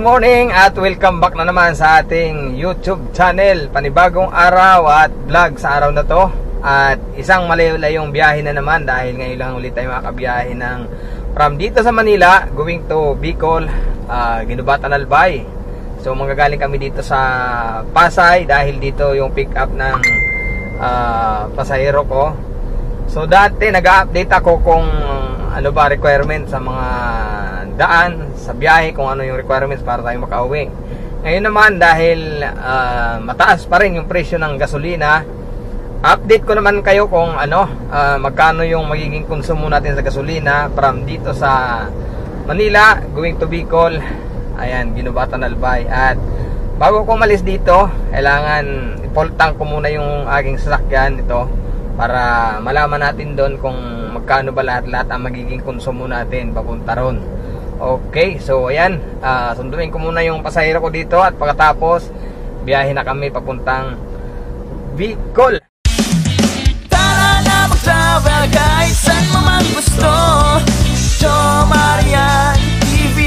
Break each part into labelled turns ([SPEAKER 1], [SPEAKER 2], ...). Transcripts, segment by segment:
[SPEAKER 1] morning at welcome back na naman sa ating YouTube channel. Panibagong araw at vlog sa araw na to. At isang malayo-layong biyahe na naman dahil ngayon lang ulit tayo makabiyahe ng from dito sa Manila going to Bicol, Ginubatan, Albay. So manggagaling kami dito sa Pasay dahil dito yung pick up ng pasahero ko. So dati nag-update ako kung ano ba requirement sa mga daan sa biyahe, kung ano yung requirements para tayo makauwi. Ngayon naman dahil mataas pa rin yung presyo ng gasolina, update ko naman kayo kung ano magkano yung magiging konsumo natin sa gasolina from dito sa Manila going to Bicol, ayan, Ginubatan, Albay. At bago ko malis dito, kailangan i-full tank ko muna yung aking sasakyan ito para malaman natin doon kung magkano ba lahat-lahat ang magiging konsumo natin papunta ron. Okay, so ayan, sunduin ko muna yung pasahero ko dito at pagkatapos biyahe na kami papuntang Bicol.
[SPEAKER 2] Tara na mag-travel guys, saan mo man gusto. Joe Marian TV.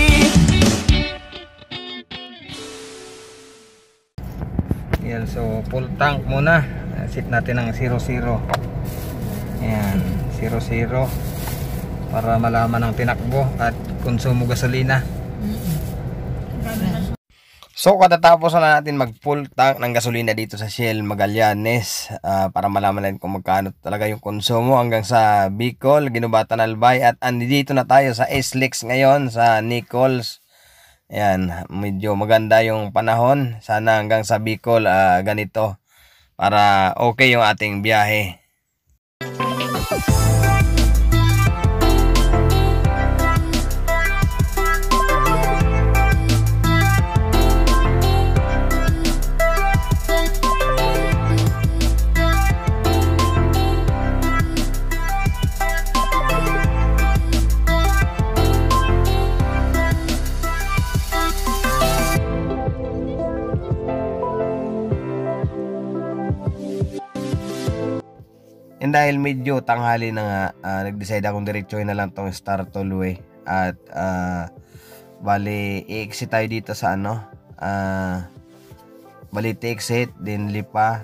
[SPEAKER 1] Yan, so full tank muna. Set natin ng 00. Ayan, 00 para malaman ang tinakbo at konsumo gasolina. So katatapos na natin mag full tank ng gasolina dito sa Shell Magallanes, para malaman natin kung magkano talaga yung konsumo hanggang sa Bicol, Ginubatan, Albay. At andito na tayo sa SLEX ngayon sa Nichols. Ayan, medyo maganda yung panahon. Sana hanggang sa Bicol ganito para okay yung ating biyahe. And dahil medyo tanghali na nga, nag-decide akong diretsuhin na lang tong Star Tollway. At bali i-exit tayo dito sa ano, Balite exit, din Lipa,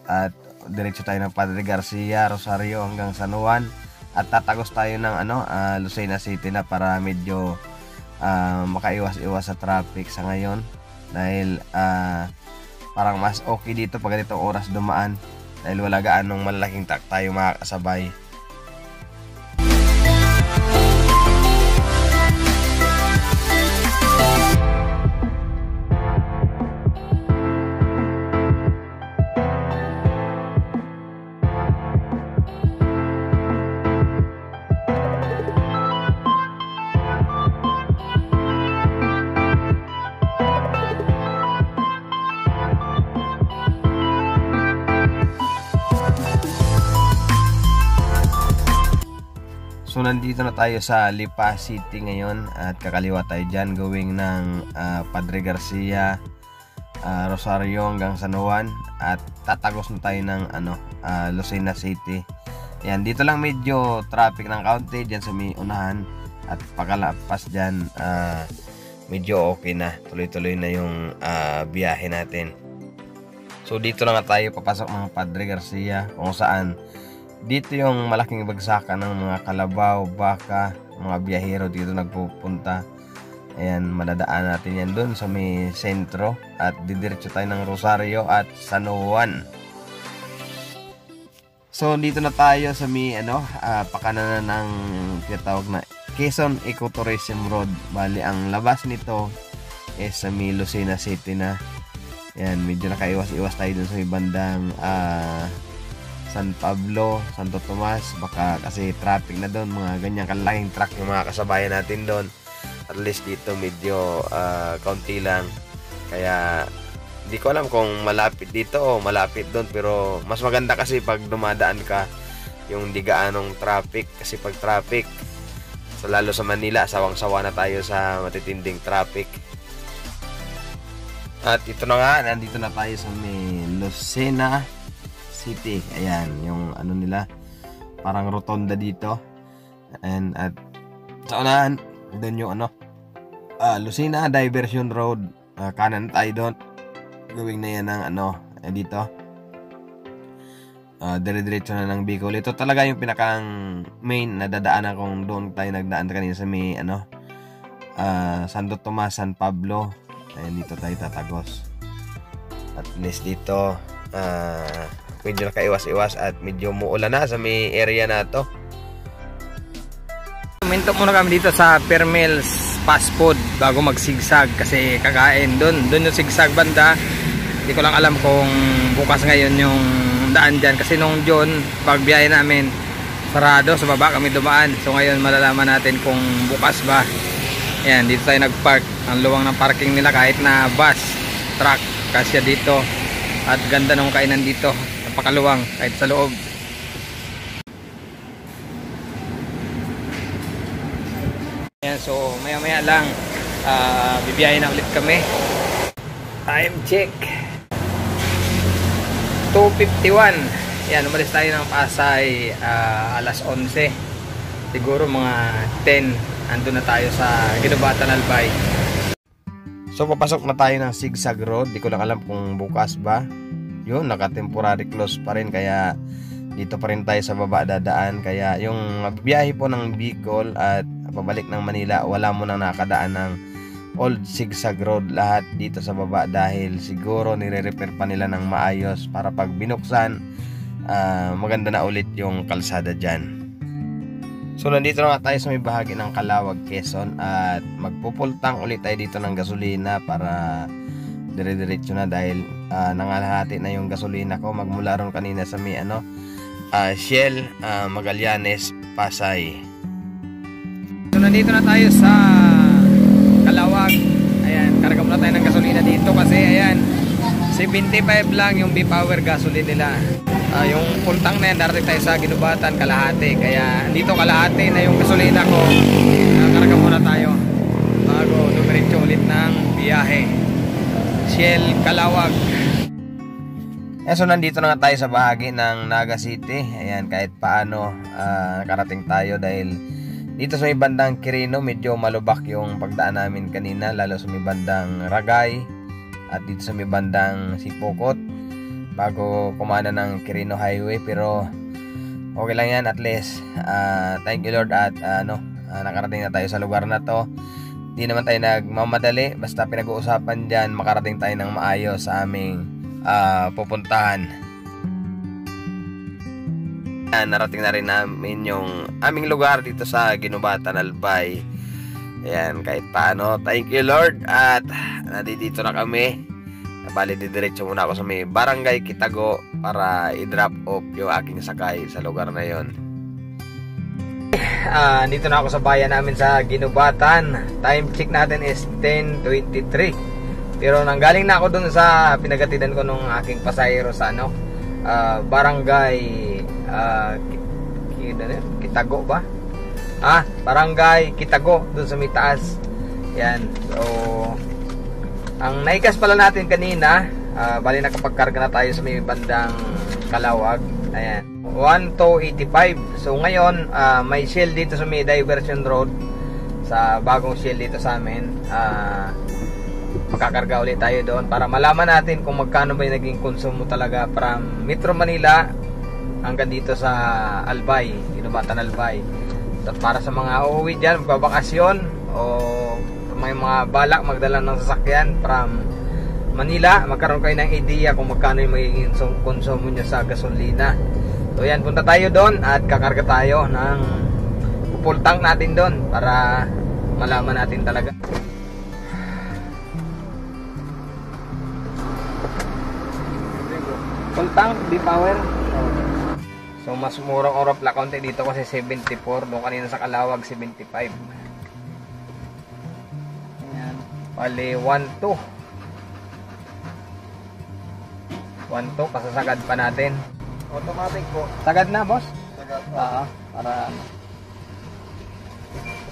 [SPEAKER 1] at diretso tayo ng Padre Garcia, Rosario hanggang San Juan. At tatagos tayo ng ano, Lucena City na para medyo makaiwas-iwas sa traffic sa ngayon. Dahil parang mas okay dito pag ganitong oras dumaan. Dahil wala gaanong malaking truck tayo makakasabay. So nandito na tayo sa Lipa City ngayon at kakaliwa tayo dyan going ng Padre Garcia, Rosario hanggang San Juan, at tatagos na tayo ng ano, Lucena City. Yan, dito lang medyo traffic ng kaunti dyan sa may unahan, at pagkalapas dyan medyo okay na, tuloy-tuloy na yung biyahe natin. So dito na nga tayo papasok ng Padre Garcia, kung saan dito yung malaking bagsakan ng mga kalabaw, baka, mga biyahero dito nagpupunta. Ayan, madadaan natin yan doon sa may sentro at didiretso tayo ng Rosario at San Juan. So dito na tayo sa may ano, pakanan ng tinatawag na Quezon Ecotourism Road. Bali ang labas nito is sa may Lucena City na. Ayan, medyo nakaiwas-iwas tayo dun sa may bandang San Pablo, Santo Tomas, baka kasi traffic na doon, mga ganyang kalaking truck yung mga kasabayan natin doon. At least dito medyo kaunti lang, kaya hindi ko alam kung malapit dito o malapit doon, pero mas maganda kasi pag dumadaan ka yung di gaanong traffic, kasi pag traffic lalo sa Manila, sawang-sawa na tayo sa matitinding traffic. At ito na nga, nandito na tayo sa may Lucena City. Ayan, yung ano nila, parang rotonda dito. And at sa unahan, doon yung ano, Lucena Diversion Road, kanan tayo doon. Gawing na yan ng dito. Dire-diretso na ng Bicol. Ito talaga yung pinakang main na dadaanan kung doon tayo nagdaan kanina sa may Santo Tomas, San Pablo. Ayan, dito tayo tatagos. At least dito medyo nakaiwas-iwas at medyo muulan na sa may area na to. Minto muna kami dito sa Permels Fast Food bago magsigsag kasi kakain doon yung sigsag banda. Hindi ko lang alam kung bukas ngayon yung daan dyan kasi nung June pagbiyahe namin sarado, sa baba kami dumaan. So ngayon malalaman natin kung bukas ba. Ayan, dito tayo nagpark. Ang luwang ng parking nila kahit na bus, truck, kasya dito. At ganda ng kainan dito, napakaluwang kahit sa loob. Ayan, so maya maya lang bibiyahe na ulit kami. Time check 2:51. Yan, umalis tayo ng Pasay alas 11. Siguro mga 10 andun na tayo sa Ginubatan, Albay. So papasok na tayo ng Sigsag Road. Di ko lang alam kung bukas ba. Yun, naka-temporary close pa rin, kaya dito pa rin tayo sa baba dadaan. Kaya yung biyahe po ng Bicol at pabalik ng Manila, wala mo nang nakadaan ng Old Sigsag Road, lahat dito sa baba dahil siguro nire-repair pa nila ng maayos para pag binuksan maganda na ulit yung kalsada dyan. So nandito na nga tayo sa may bahagi ng Calawag, Quezon at magpupultang ulit tayo dito ng gasolina para dire-diretso na dahil nangalahati na yung gasolina ko magmula ron kanina sa may Shell Magallanes, Pasay. So nandito na tayo sa Calawag. Ayan, karga muna tayo ng gasolina dito kasi ayan 75 lang yung B-Power gasoline nila. Yung pultang na yan, darating tayo sa Ginubatan, kalahati. Kaya dito kalahati na yung gasolina ko. Karga muna tayo bago dumiretso ulit ng biyahe. Shell Calawag. So nandito na nga tayo sa bahagi ng Naga City. Ayan, kahit paano nakarating tayo dahil dito sa may bandang Quirino medyo malubak yung pagdaan namin kanina, lalo sa may bandang Ragay at dito sa may bandang Sipokot bago kumana ng Quirino Highway. Pero okay lang yan, at least thank you Lord at nakarating na tayo sa lugar na to. Hindi naman tayo nagmamadali, basta pinag-uusapan dyan makarating tayo ng maayos sa aming pupuntahan. Narating na rin namin yung aming lugar dito sa Ginubatan, Albay. Ayan, kahit paano, thank you Lord. At nandito na kami. Bali, didiretso muna ako sa may Barangay Kitago para i-drop off yung aking sakay sa lugar na yon. Dito na ako sa bayan namin sa Ginubatan. Time check natin is 10:23. Pero nanggaling na ako dun sa pinagatidan ko nung aking pasahero sa Barangay Kitago ba? Barangay Kitago dun sa may taas. Yan. So ang naikas pala natin kanina, bali nakapagkarga na tayo sa may bandang Calawag. Ayan, 1,285. So ngayon may Shell dito sa may Diversion Road, sa bagong Shell dito sa amin. Makakarga ulit tayo doon para malaman natin kung magkano ba yung naging konsumo talaga from Metro Manila hanggang dito sa Albay, Ginubatan, Albay. So, para sa mga uuwi dyan, magbabakasyon o may mga balak magdala ng sasakyan from Manila, magkaroon kayo ng idea kung magkano yung magiging konsumo nyo sa gasolina. So yan, punta tayo doon at kakarga tayo ng pupultang natin doon para malaman natin talaga. Pultang B-Power. So mas murang oropla konti dito kasi 74, doon kanina sa Calawag 75. Ayan, bali 1,2 kasasagad pa natin. Automatic po. Sagad na boss? Sagad na. Para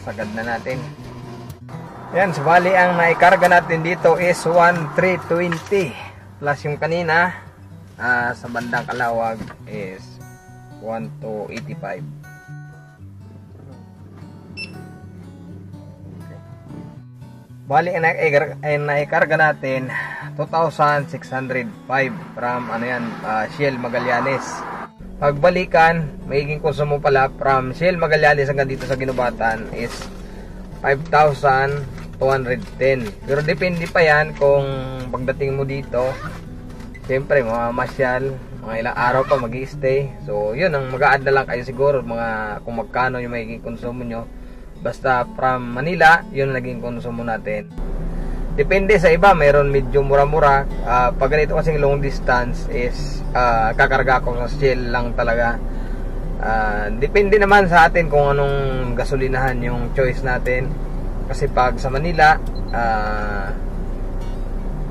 [SPEAKER 1] sagad na natin. Ayan, so bali ang naikarga natin dito is 1,320 plus yung kanina sa bandang Calawag is 1,285. Bali, naikarga natin 2,605 from Shell Magallanes. Pagbalikan, magiging konsumo pala from Shell Magallanes hanggang dito sa Ginubatan is 5,210. Pero depende pa yan kung pagdating mo dito, siyempre mamamasyal, mga ilang araw pa mag-i-stay. So yun, ang mag-a-add na lang kayo siguro kung magkano yung magiging konsumo nyo. Basta from Manila, yun ang naging konsumo natin. Depende sa iba, mayroon medyo mura-mura. Pag ganito kasing long distance is kakarga ko sa Shell lang talaga. Depende naman sa atin kung anong gasolinahan yung choice natin. Kasi pag sa Manila,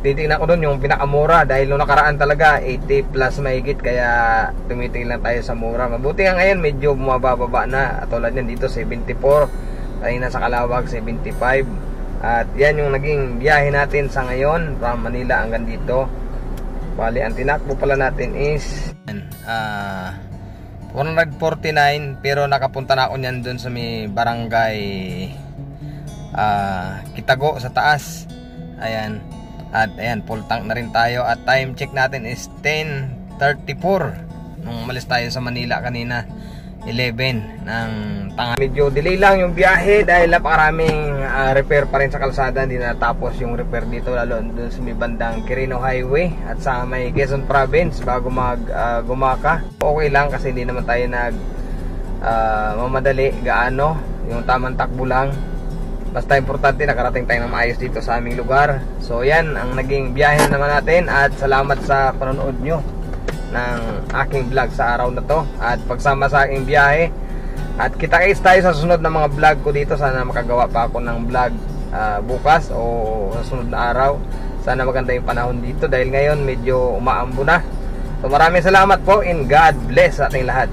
[SPEAKER 1] titingnan ko doon yung pinakamura. Dahil nung nakaraan talaga 80 plus mahigit, kaya tumitingin lang tayo sa mura. Mabuti nga ngayon medyo bumababa na. Tulad yan dito 74, kanina sa Calawag 75. At yan yung naging biyahe natin sa ngayon from Manila hanggang dito. Bali, ang tinakbo pala natin is 149, pero nakapunta na ako niyan dun sa may barangay Kitago sa taas. Ayan. At ayan, full tank na rin tayo. At time check natin is 10:34 nung umalis tayo sa Manila kanina, 11 ng tanghali. Medyo delay lang yung biyahe dahil napakaraming repair pa rin sa kalsada. Hindi na natapos yung repair dito, lalo dun sa may bandang Quirino Highway at sa may Quezon Province bago Gumaka. Okay lang kasi hindi naman tayo mamadali gaano, yung tamang takbo lang. Basta importante nakarating tayo ng maayos dito sa aming lugar. So yan ang naging biyahe naman natin, at salamat sa panonood nyo ng aking vlog sa araw na to at pagsama sa aking biyahe. At kita-kits tayo sa susunod na mga vlog ko dito. Sana makagawa pa ako ng vlog bukas o sa sunod na araw. Sana maganda yung panahon dito dahil ngayon medyo umaambo na. So maraming salamat po, and God bless sa ating lahat.